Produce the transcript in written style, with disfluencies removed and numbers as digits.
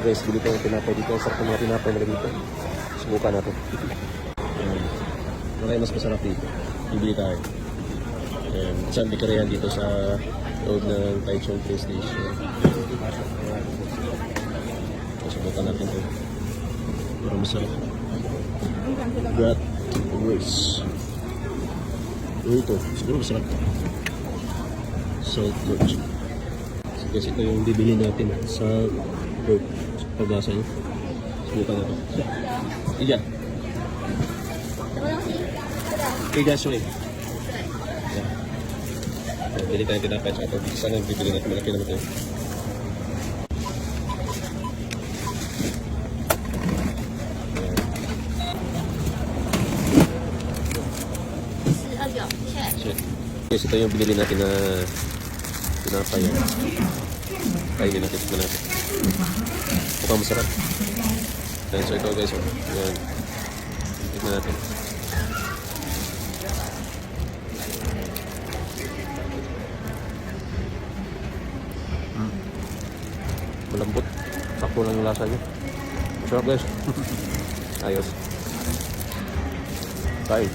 So guys, bili tayo ng tinapay dito. Ang sarap ng mga tinapay nila dito. Subukan natin. Ayan. Wala mas masarap dito. Bibili tayo. Ayan. Isang bikarehan dito sa loob ng Taichung train station. Subukan natin ito. Pero masarap. Bratwurst. Ito. Siguro masarap. Salt pork. So guys, ito yung bibili natin sa pork. Pagbasa nyo. Subukan natin. Iya. Iya, sorry. Yeah. So, bili tayo tinapay sa ito. Sana bibili natin. Malaki naman tayo. Guys, ito yung binili natin na tinapay yan. Kainin natin, tikman natin. Mukhang masarap. Ayan, so ito guys, yan. Tikman natin. Malambot. Sakto lang yung lasa niya. Masarap guys. Ayos. Bye.